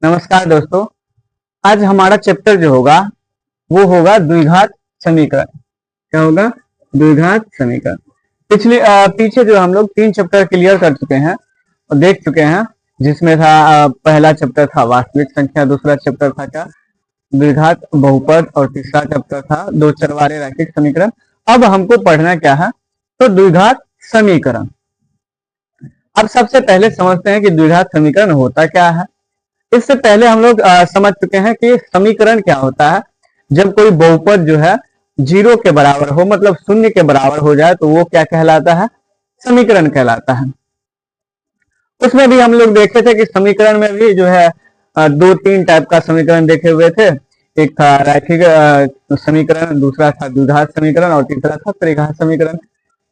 नमस्कार दोस्तों। आज हमारा चैप्टर जो होगा वो होगा द्विघात समीकरण। क्या होगा? द्विघात समीकरण। पीछे जो हम लोग 3 चैप्टर क्लियर कर चुके हैं और देख चुके हैं, जिसमें था पहला चैप्टर था वास्तविक संख्या, दूसरा चैप्टर था क्या, द्विघात बहुपद, और तीसरा चैप्टर था दो चरवारे रैखिक समीकरण। अब हमको पढ़ना क्या है? तो द्विघात समीकरण। अब सबसे पहले समझते हैं कि द्विघात समीकरण होता क्या है। इससे पहले हम लोग समझ चुके हैं कि समीकरण क्या होता है। जब कोई बहुपद जो है 0 के बराबर हो, मतलब शून्य के बराबर हो जाए, तो वो क्या कहलाता है? समीकरण कहलाता है। उसमें भी हम लोग देखे थे कि समीकरण में भी जो है 2-3 टाइप का समीकरण देखे हुए थे। एक था रैखिक समीकरण, दूसरा था द्विघात समीकरण, और तीसरा था त्रिघात समीकरण।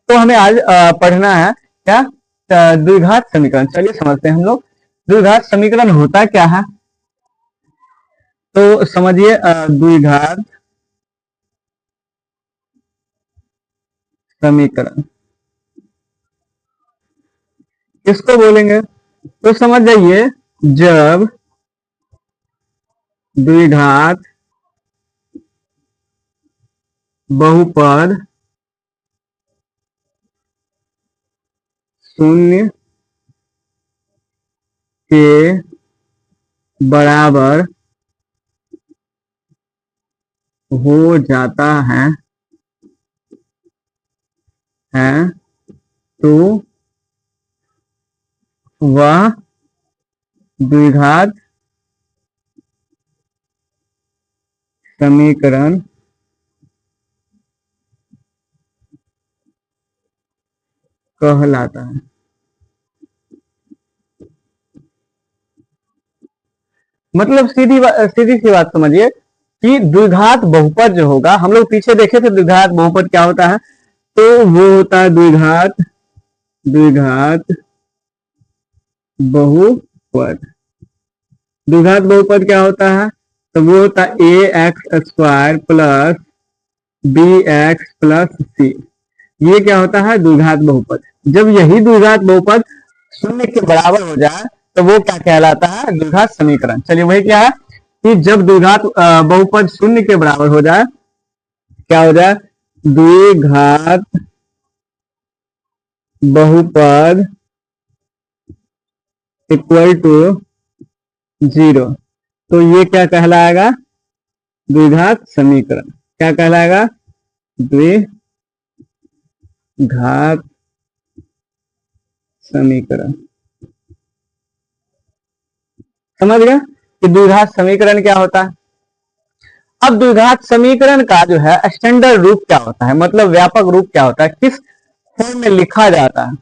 तो हमें आज पढ़ना है क्या? द्विघात समीकरण। चलिए समझते हैं हम लोग द्विघात समीकरण होता क्या है। तो समझिए, द्विघात समीकरण किसको बोलेंगे? तो समझ जाइए, जब द्विघात बहुपद शून्य के बराबर हो जाता है तो वह द्विघात समीकरण कहलाता है। मतलब सीधी सी बात समझिए कि द्विघात बहुपद जो होगा, हम लोग पीछे देखे थे द्विघात बहुपद क्या होता है। तो वो होता है द्विघात द्विघात बहुपद। द्विघात बहुपद क्या होता है? तो वो होता है a x square plus b x plus c. ये क्या होता है? द्विघात बहुपद। जब यही द्विघात बहुपद शून्य के बराबर हो जाए तो वो क्या कहलाता है? द्विघात समीकरण। चलिए, वही क्या है कि जब द्विघात बहुपद शून्य के बराबर हो जाए, क्या हो जाए? द्विघात बहुपद इक्वल टू 0, तो ये क्या कहलाएगा? द्विघात समीकरण। क्या कहलाएगा? द्विघात समीकरण। समझ गया कि द्विघात समीकरण क्या होता है। अब द्विघात समीकरण का जो है स्टैंडर्ड रूप क्या होता है, मतलब व्यापक रूप क्या होता है, किस फॉर्म में लिखा जाता है।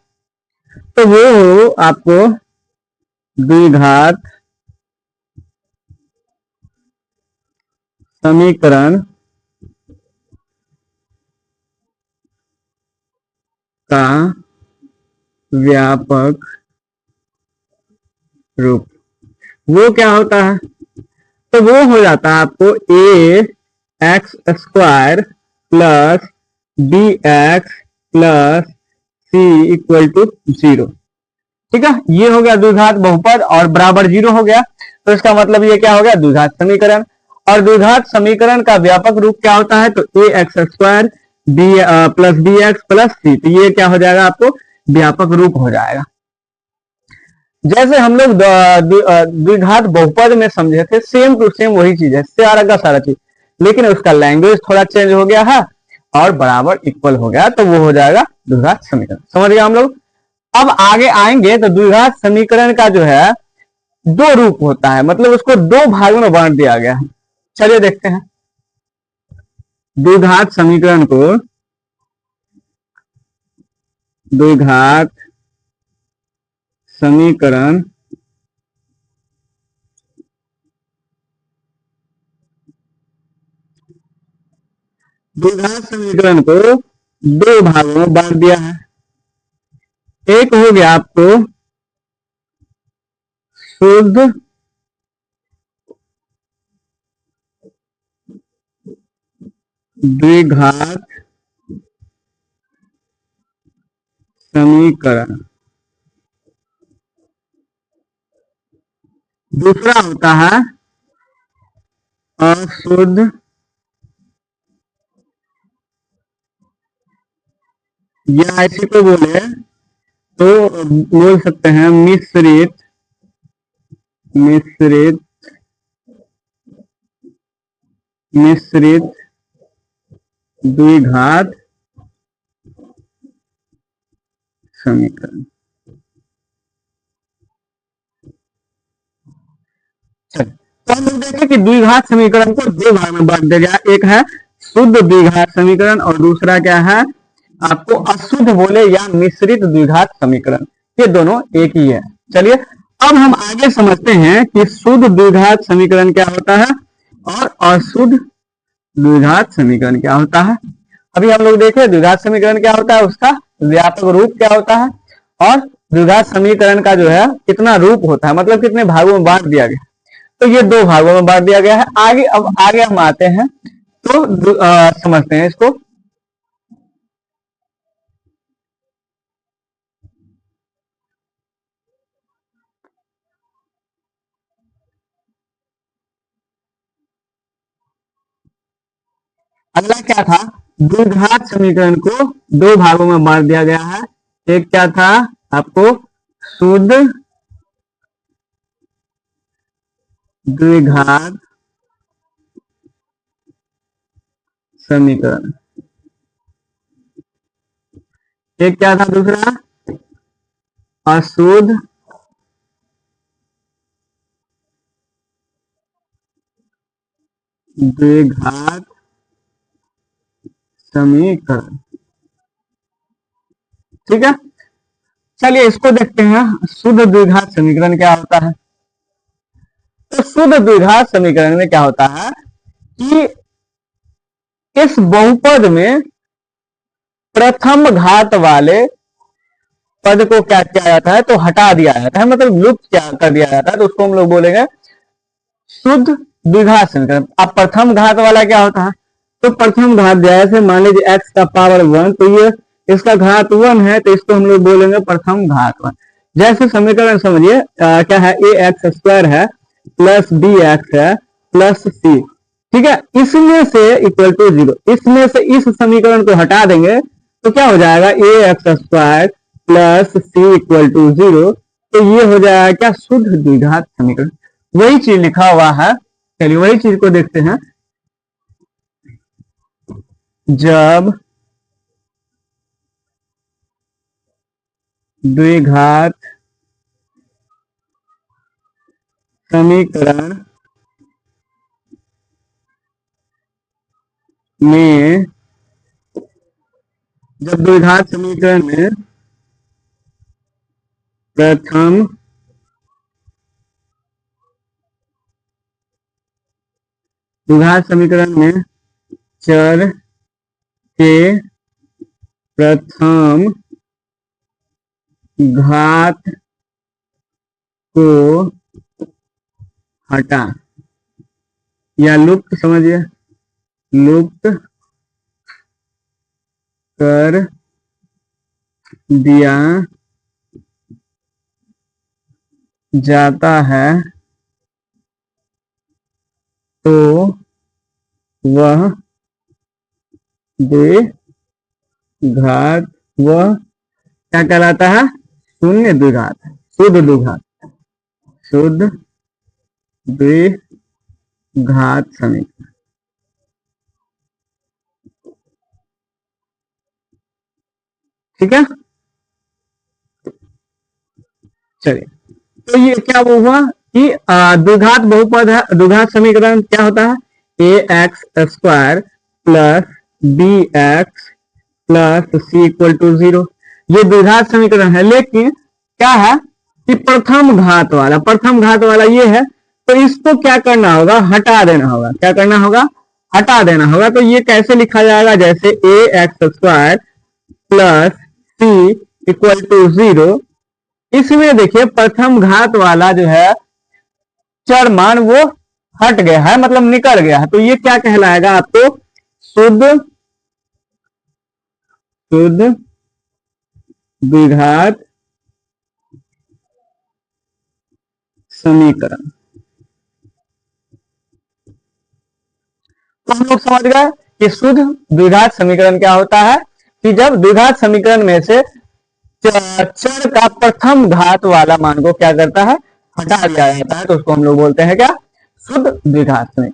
तो वो आपको द्विघात समीकरण का व्यापक रूप वो क्या होता है? तो वो हो जाता है आपको a x square plus b x plus c equal to 0। ठीक है, ये हो गया द्विघात बहुपद और बराबर 0 हो गया। तो इसका मतलब ये क्या हो गया? द्विघात समीकरण। और द्विघात समीकरण का व्यापक रूप क्या होता है? तो a x square b plus b x plus c. तो ये क्या हो जाएगा? आपको व्यापक रूप हो जाएगा। जैसे हम लोग द्विघात बहुपद में समझे थे, सेम टू सेम वही चीज है, सारा का सारा चीज, लेकिन उसका लैंग्वेज थोड़ा चेंज हो गया है और बराबर इक्वल हो गया, तो वो हो जाएगा द्विघात समीकरण। समझ गया हम लोग। अब आगे आएंगे तो द्विघात समीकरण का जो है दो रूप होता है, मतलब उसको दो भागों में बांट दिया गया है। चलिए देखते हैं द्विघात समीकरण को। द्विघात समीकरण द्विघात समीकरण को दो भागों में बांट दिया है। एक हो गया आपको शुद्ध द्विघात समीकरण, दूसरा होता है अशुद्ध, या इसी को बोले तो बोल सकते हैं मिश्रित, मिश्रित, मिश्रित द्विघात समीकरण। तो हम लोग देखें कि द्विघात समीकरण को दो भाग में बांट दिया गया, एक है शुद्ध द्विघात समीकरण और दूसरा क्या है, आपको अशुद्ध बोले या मिश्रित द्विघात समीकरण। ये दोनों एक ही है। चलिए अब हम आगे समझते हैं कि शुद्ध द्विघात समीकरण क्या होता है और अशुद्ध द्विघात समीकरण क्या होता है। अभी हम लोग देखें द्विघात समीकरण क्या होता है, उसका व्यापक रूप क्या होता है, और द्विघात समीकरण का जो है कितना रूप होता है, मतलब कितने भागों में बांट दिया गया। तो ये दो भागों में बांट दिया गया है। आगे अब आगे हम आते हैं तो समझते हैं इसको। अगला क्या था, द्विघात समीकरण को दो भागों में बांट दिया गया है। एक क्या था आपको, शुद्ध द्विघात समीकरण, एक क्या था दूसरा, अशुद्ध द्विघात समीकरण। ठीक है, चलिए इसको देखते हैं शुद्ध द्विघात समीकरण क्या होता है। तो शुद्ध द्विघात समीकरण में क्या होता है कि इस बहुपद में प्रथम घात वाले पद को क्या किया जाता है, तो हटा दिया जाता है, मतलब लुप्त क्या कर दिया जाता है, तो उसको हम लोग बोलेंगे शुद्ध द्विघात समीकरण। अब प्रथम घात वाला क्या होता है, तो प्रथम घात जैसे मान लीजिए एक्स का पावर 1, तो ये इसका घात 1 है, तो इसको हम लोग बोलेंगे प्रथम घात 1। जैसे समीकरण समझिए क्या है, ए एक्स स्क्वायर है प्लस बी एक्स है प्लस सी, ठीक है, इसमें से इक्वल टू 0, इसमें से इस समीकरण को हटा देंगे तो क्या हो जाएगा, a x square plus c equal to 0। तो ये हो जाएगा क्या, शुद्ध द्विघात समीकरण। वही चीज लिखा हुआ है, चलिए वही चीज को देखते हैं। जब द्विघात समीकरण में, जब द्विघात समीकरण में प्रथम द्विघात समीकरण में चर के प्रथम घात को हटा या लुप्त, समझिए लुप्त कर दिया जाता है, तो वह द्विघात, वह क्या कहलाता है, शून्य द्विघात, शुद्ध द्विघात, शुद्ध द्विघात समीकरण। ठीक है, चलिए तो ये क्या वो हुआ कि द्विघात बहुपद है, द्विघात समीकरण क्या होता है, a x square plus b x plus c equal to 0। ये द्विघात समीकरण है, लेकिन क्या है कि प्रथम घात वाला ये है, तो इसको क्या करना होगा, हटा देना होगा। क्या करना होगा, हटा देना होगा। तो ये कैसे लिखा जाएगा, जैसे a x square plus c equal to 0। इसमें देखिए प्रथम घात वाला जो है चर मान वो हट गया है, मतलब निकल गया है, तो ये क्या कहलाएगा आपको, शुद्ध शुद्ध द्विघात समीकरण। तो हम लोग समझ गए कि शुद्ध द्विघात समीकरण क्या होता है, कि जब द्विघात समीकरण में से चर का प्रथम घात वाला मान को क्या करता है, हटा दिया जाता है, तो उसको हम लोग बोलते हैं क्या, शुद्ध द्विघात समीकरण।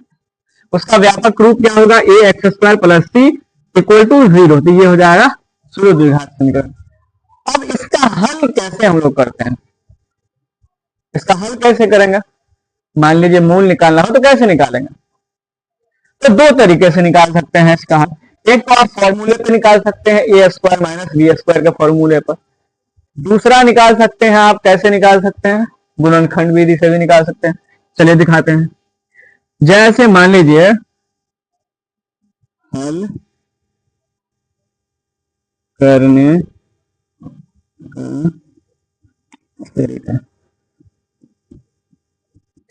उसका व्यापक रूप क्या होगा, a x square plus c equal to 0, तो ये हो जाएगा शुद्ध द्विघात समीकरण। अब इसका हल कैसे हम लोग करते हैं, इसका हल कैसे करेंगे, मान लीजिए मूल निकालना हो तो कैसे निकालेंगे, तो दो तरीके से निकाल सकते हैं इसका हल। एक तो आप फॉर्मूले पे निकाल सकते हैं, ए स्क्वायर माइनस बी स्क्वायर के फॉर्मूले पर। दूसरा निकाल सकते हैं आप, कैसे निकाल सकते हैं, गुणनखंड विधि से भी निकाल सकते हैं। चलिए दिखाते हैं। जैसे मान लीजिए हल करने का तरीका,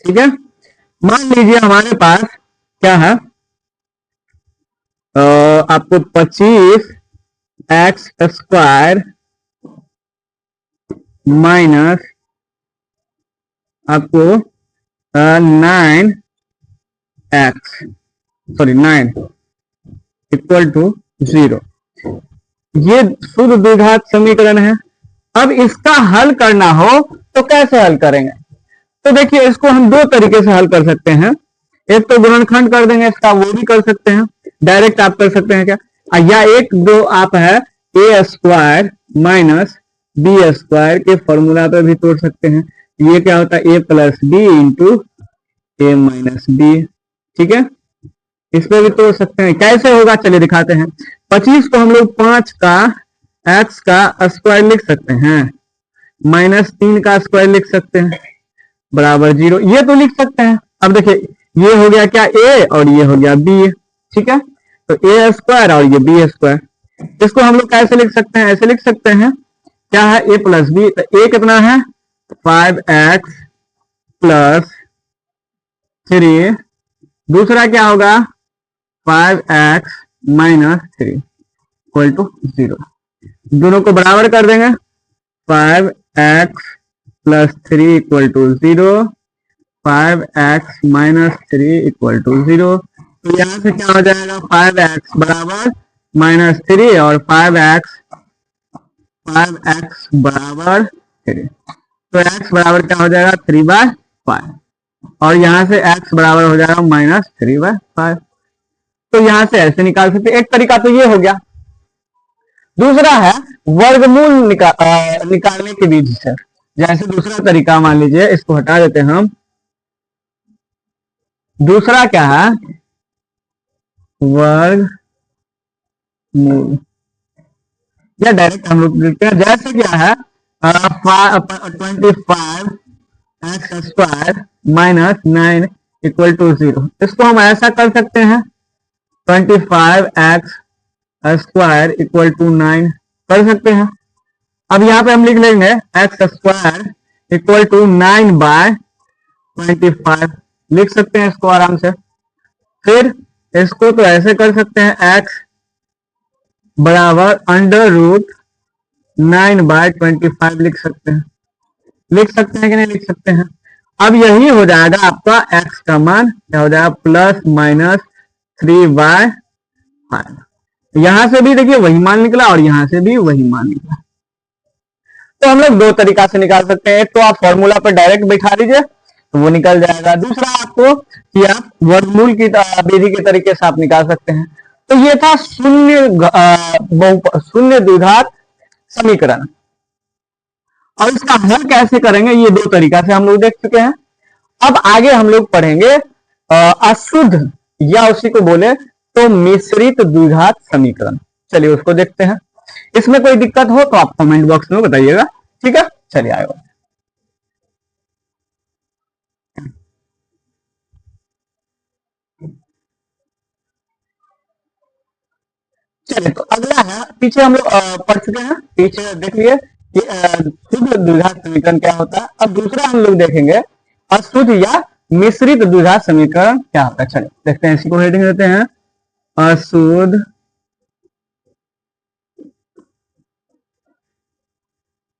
ठीक है। मान लीजिए हमारे पास क्या है, आपको 25x स्क्वायर माइनस आपको 9 इक्वल टू 0, ये शुद्ध द्विघात समीकरण है। अब इसका हल करना हो तो कैसे हल करेंगे, तो देखिए इसको हम दो तरीके से हल कर सकते हैं। एक तो गुणनखंड कर देंगे इसका, वो भी कर सकते हैं, डायरेक्ट आप कर सकते हैं क्या, या एक दो आप है ए स्क्वायर माइनस बी स्क्वायर के फॉर्मूला पे भी तोड़ सकते हैं। ये क्या होता है, ए प्लस बी इंटू ए माइनस बी, ठीक है। इस पे भी तोड़ सकते हैं, कैसे होगा चलिए दिखाते हैं। 25 को हम लोग 5 का x का स्क्वायर लिख सकते हैं, माइनस 3 का स्क्वायर लिख सकते हैं, बराबर 0, ये तो लिख सकते हैं। अब देखिए ये हो गया क्या, a और ये हो गया b, ठीक है। तो a स्क्वायर और ये b स्क्वायर, इसको हम लोग कैसे लिख सकते हैं, ऐसे लिख सकते हैं, क्या है a प्लस बी, तो a कितना है 5x प्लस 3, दूसरा क्या होगा 5x माइनस 3 इक्वल टू 0, दोनों को बराबर कर देंगे, 5x plus 3 equal to 0, 5x minus 3 equal to 0, तो यहां से क्या हो जाएगा 5x बराबर माइनस 3 और 5x बराबर 3, तो x बराबर क्या हो जाएगा 3/5, और यहां से x बराबर हो जाएगा माइनस 3/5। तो यहां से ऐसे निकाल सकते, एक तरीका तो ये हो गया। दूसरा है वर्गमूल निकालने की विधि से। जैसे दूसरा तरीका मान लीजिए, इसको हटा देते हैं हम, दूसरा क्या है वर्गमूल, या डायरेक्ट हम लोग लिखते हैं, जैसे क्या है 25x square minus 9 equal to 0, इसको हम ऐसा कर सकते हैं 25x स्क्वायर इक्वल टू 9 कर सकते हैं। अब यहाँ पे हम लिख लेंगे x स्क्वायर इक्वल टू 9/25 लिख सकते हैं इसको आराम से। फिर इसको तो ऐसे कर सकते हैं, x बराबर अंडर रूट 9/25 लिख सकते हैं, लिख सकते हैं कि नहीं लिख सकते हैं। अब यही हो जाएगा आपका x का मान क्या हो जाएगा प्लस माइनस 3/5, यहां से भी देखिए वही मान निकला और यहां से भी वही मान निकला। तो हम लोग दो तरीका से निकाल सकते हैं, एक तो आप फॉर्मूला पर डायरेक्ट बैठा दीजिए तो वो निकल जाएगा, दूसरा आपको कि आप वर्गमूल की विधि के तरीके से आप निकाल सकते हैं। तो ये था शून्य द्विघात समीकरण, और इसका हल कैसे करेंगे ये दो तरीका से हम लोग देख चुके हैं। अब आगे हम लोग पढ़ेंगे अशुद्ध, या उसी को बोले तो मिश्रित द्विघात समीकरण। चलिए उसको देखते हैं, इसमें कोई दिक्कत हो तो आप कमेंट बॉक्स में बताइएगा, ठीक है। चलिए आगे, चलिए तो अगला है, पीछे हम लोग पढ़ चुके हैं, पीछे देख लिए कि शुद्ध द्विघात समीकरण क्या होता है। अब दूसरा हम लोग देखेंगे अशुद्ध या मिश्रित द्विघात समीकरण क्या होता है। चलिए देखते हैं, इसी को हेडिंग देते हैं अशुद्ध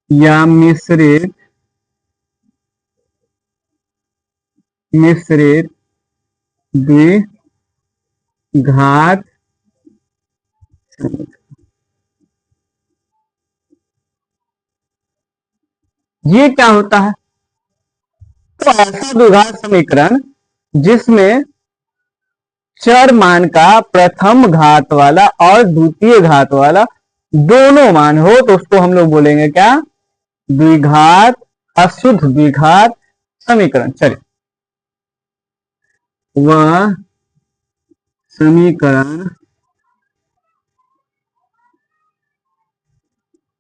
या मिश्रित द्विघात घात समीकरण। ये क्या होता है? तो ऐसा द्विघात समीकरण जिसमें चर मान का प्रथम घात वाला और द्वितीय घात वाला दोनों मान हो तो उसको हम लोग बोलेंगे क्या? द्विघात, अशुद्ध द्विघात समीकरण। चलिए, वह समीकरण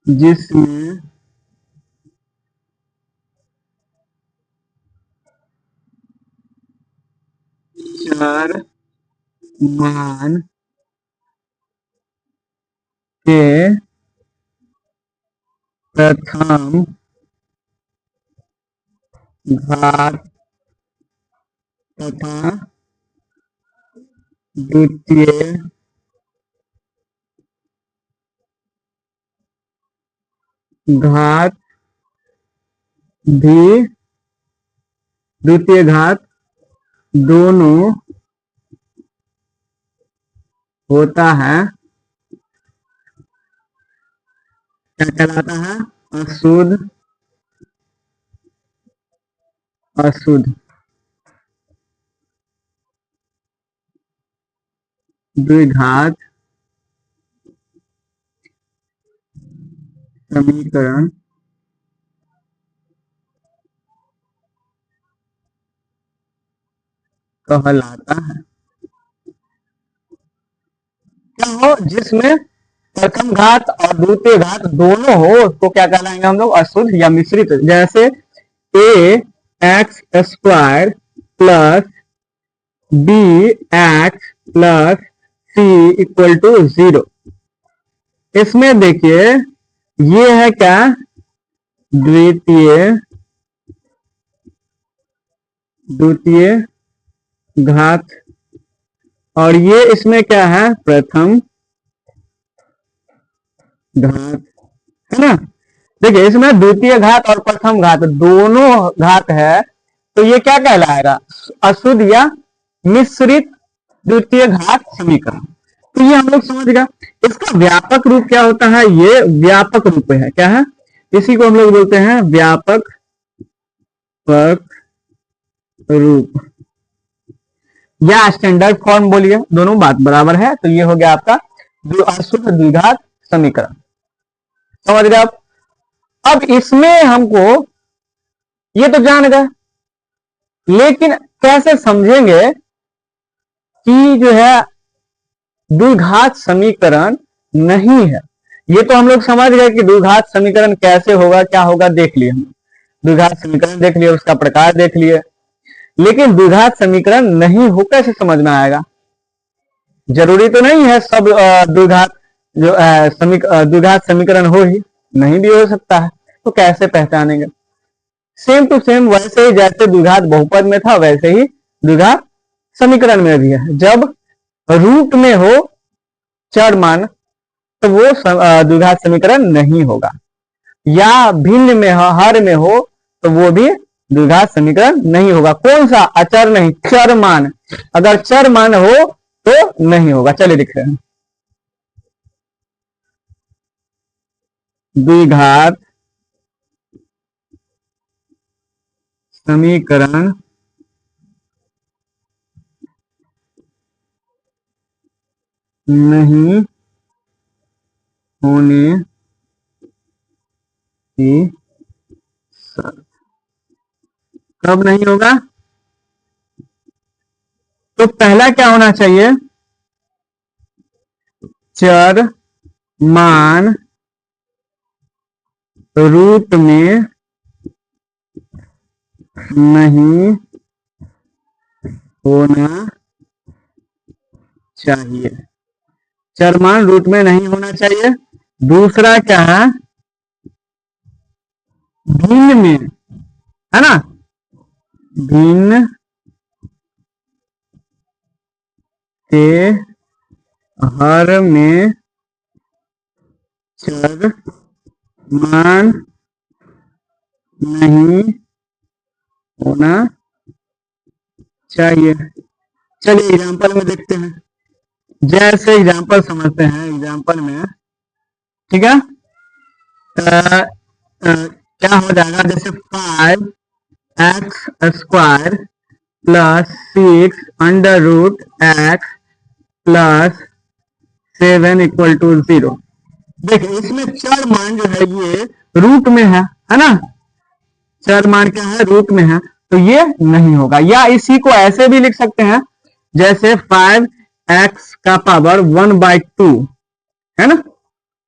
जिसमें चर मान के प्रथम घात तथा द्वितीय घात भी, द्वितीय घात दोनों होता है, क्या कहलाता है? अशुद्ध, अशुद्ध द्विघात समीकरण कहलाता है। क्या हो? जिसमें प्रथम घात और द्वितीय घात दोनों हो उसको क्या कहलाएंगे हम लोग? अशुद्ध या मिश्रित। जैसे a x square plus b x plus c equal to 0। इसमें देखिए ये है क्या? द्वितीय, द्वितीय घात, और ये इसमें क्या है? प्रथम घात, है ना? देखिए इसमें द्वितीय घात और प्रथम घात दोनों घात है तो ये क्या कहलाएगा? अशुद्ध या मिश्रित द्वितीय घात समीकरण। तो ये हम लोग समझ गए। इसका व्यापक रूप क्या होता है? ये व्यापक रूप है। क्या है? इसी को हम लोग बोलते हैं व्यापक रूप या स्टैंडर्ड फॉर्म बोलिए, दोनों बात बराबर है। तो ये हो गया आपका अशुद्ध द्विघात समीकरण। समझ गए आप? अब इसमें हमको ये तो जान गए, लेकिन कैसे समझेंगे कि जो है द्विघात समीकरण नहीं है? ये तो हम लोग समझ गए कि द्विघात समीकरण कैसे होगा, क्या होगा, देख लिए हम। द्विघात समीकरण देख लिए, उसका प्रकार देख लिए, लेकिन द्विघात समीकरण नहीं हो कैसे समझ में आएगा? जरूरी तो नहीं है सब द्विघात जो द्विघात समीकरण हो ही, नहीं भी हो सकता है। तो कैसे पहचानेंगे? सेम टू सेम वैसे ही जैसे द्विघात बहुपद में था वैसे ही द्विघात समीकरण में भी है। जब रूट में हो चर मान तो वो द्विघात समीकरण नहीं होगा, या भिन्न में हो, हर में हो तो वो भी द्विघात समीकरण नहीं होगा। कौन सा? अचर नहीं, चर मान। अगर चर मान हो तो नहीं होगा। चलिए लिख रहे हैं, द्विघात समीकरण नहीं होने की शर्त। कब नहीं होगा? तो पहला क्या होना चाहिए? चर मान रूट में नहीं होना चाहिए, चर मान रूट में नहीं होना चाहिए। दूसरा क्या है? भिन्न में, है ना? भिन्न के हर में चर मान नहीं होना चाहिए। चलिए एग्जांपल में देखते हैं। जैसे एग्जांपल समझते हैं, एग्जांपल में, ठीक है, क्या हो जाएगा, जैसे 5x² plus 6 under root x plus 7 equal to 0। देखिए इसमें चर मान जो है ये रूट में है ना, चर मान क्या है, रूट में है, तो ये नहीं होगा। या इसी को ऐसे भी लिख सकते हैं, जैसे 5x का पावर 1/2 है ना,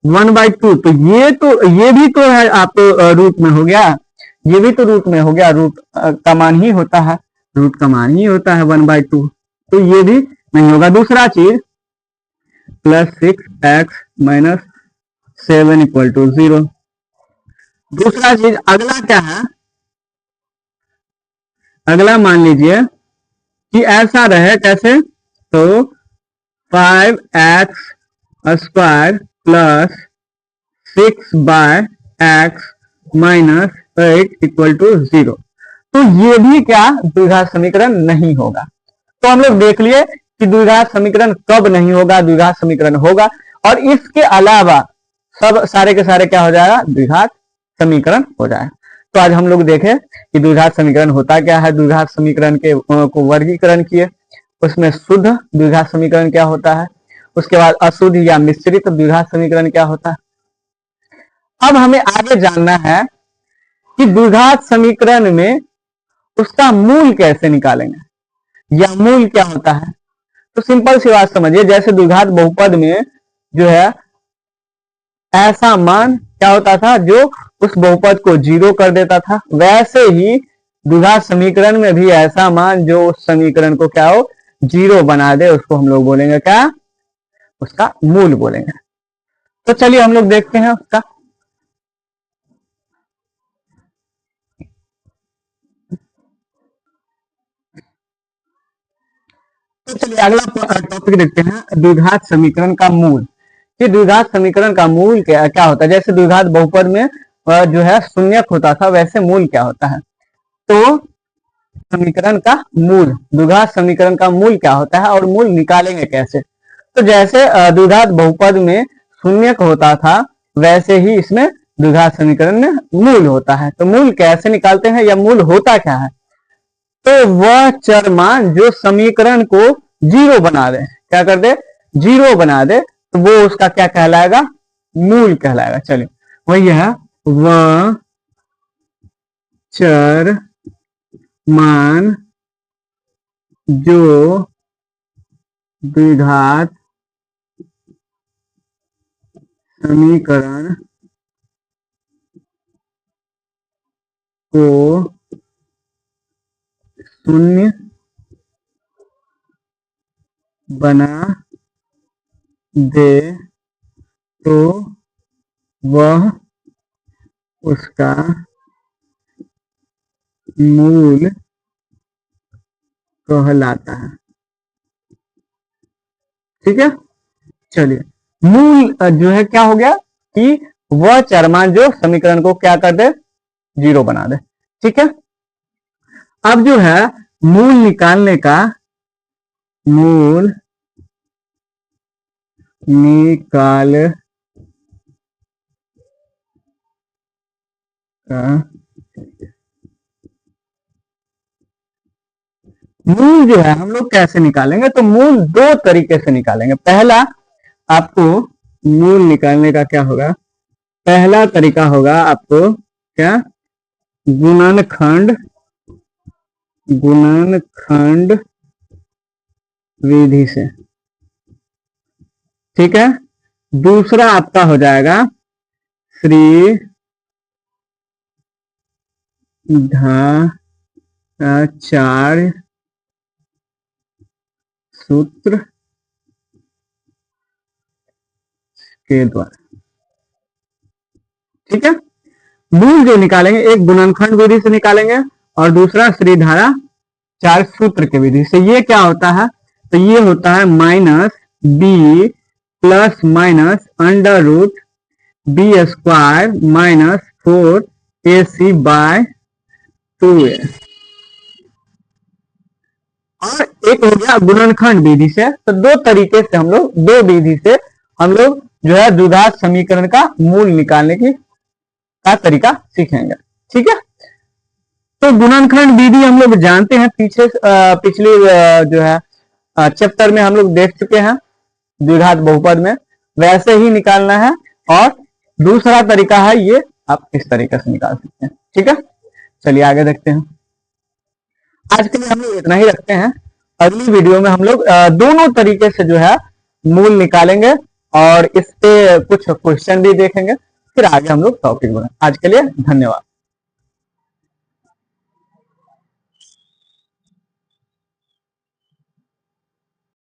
1/2, तो ये भी तो है आप रूट में हो गया, ये भी तो रूट में हो गया, रूट का मान ही होता है, रूट का मान ही होता है 1/2, तो ये भी नहीं होगा। दूसरा चीज +6x-7 इक्वल टू 0। दूसरा चीज अगला क्या है, अगला मान लीजिए कि ऐसा रहे, कैसे, तो 5x² plus 6/x-8 equal to 0, तो ये भी क्या द्विघात समीकरण नहीं होगा। तो हम लोग देख लिए कि द्विघात समीकरण कब नहीं होगा, द्विघात समीकरण होगा, और इसके अलावा सब सारे के सारे क्या हो जाएगा, द्विघात समीकरण हो जाएगा। तो आज हम लोग देखें कि द्विघात समीकरण होता क्या है, द्विघात समीकरण के को वर्गीकरण किए, उसमें शुद्ध द्विघात समीकरण क्या होता है, उसके बाद अशुद्ध या मिश्रित द्विघात समीकरण क्या होता है। अब हमें आगे जानना है कि द्विघात समीकरण में उसका मूल कैसे निकालेंगे, या मूल क्या होता है। तो सिंपल सी बात समझिए, जैसे द्विघात बहुपद में जो है ऐसा मान क्या होता था जो उस बहुपद को 0 कर देता था, वैसे ही द्विघात समीकरण में भी ऐसा मान जो उस समीकरण को क्या हो 0 बना दे, उसको हम लोग बोलेंगे क्या, उसका मूल बोलेंगे। तो चलिए हम लोग देखते हैं उसका। तो चलिए अगला टॉपिक देखते हैं, द्विघात समीकरण का मूल। कि द्विघात समीकरण का मूल क्या होता है। जैसे द्विघात बहुपद में जो है शून्यक होता था, वैसे मूल क्या होता है। तो समीकरण का मूल, द्विघात समीकरण का मूल क्या होता है और मूल निकालेंगे कैसे। तो जैसे द्विघात बहुपद में शून्यक होता था, वैसे ही इसमें द्विघात समीकरण में मूल होता है। तो मूल कैसे निकालते हैं या मूल होता क्या है। तो वह चर मान जो समीकरण को 0 बना दे, क्या कर दे, 0 बना दे, तो वो उसका क्या कहलाएगा, मूल कहलाएगा। चलिए वही है, वह चर मान जो द्विघात समीकरण को शून्य बना दे, तो वह उसका मूल कहलाता है। ठीक है, चलिए मूल जो है क्या हो गया कि वह चर मान जो समीकरण को क्या कर दे, 0 बना दे। ठीक है, अब जो है मूल निकालने का, मूल निकाल का मूल जो है हम लोग कैसे निकालेंगे। तो मूल 2 तरीके से निकालेंगे। पहला आपको मूल निकालने का क्या होगा, पहला तरीका होगा आपको क्या, गुणनखंड, गुणनखंड विधि से। ठीक है, दूसरा आपका हो जाएगा श्रीधाराचार्य सूत्र के द्वारा। ठीक है, मूल जो निकालेंगे एक गुणनखंड विधि से निकालेंगे और दूसरा श्रीधाराचार्य सूत्र के विधि से। ये क्या होता है, तो ये होता है -b plus minus under root b² minus 4ac/2a। और एक हो गया गुणनखंड विधि से, तो दो तरीके से हम लोग, दो विधि से हम लोग जो है द्विघात समीकरण का मूल निकालने का तरीका सीखेंगे। ठीक है, तो गुणनखंड विधि हम लोग जानते हैं, पिछली जो है चैप्टर में हम लोग देख चुके हैं द्विघात बहुपद में, वैसे ही निकालना है। और दूसरा तरीका है ये, आप इस तरीके से निकाल सकते हैं। ठीक है, चलिए आगे देखते हैं। आज के लिए हम लोग इतना ही रखते हैं। अगली वीडियो में हम लोग दोनों तरीके से जो है मूल निकालेंगे और इस पे कुछ क्वेश्चन भी देखेंगे, फिर आगे हम लोग टॉपिक बढ़ेंगे। आज के लिए धन्यवाद।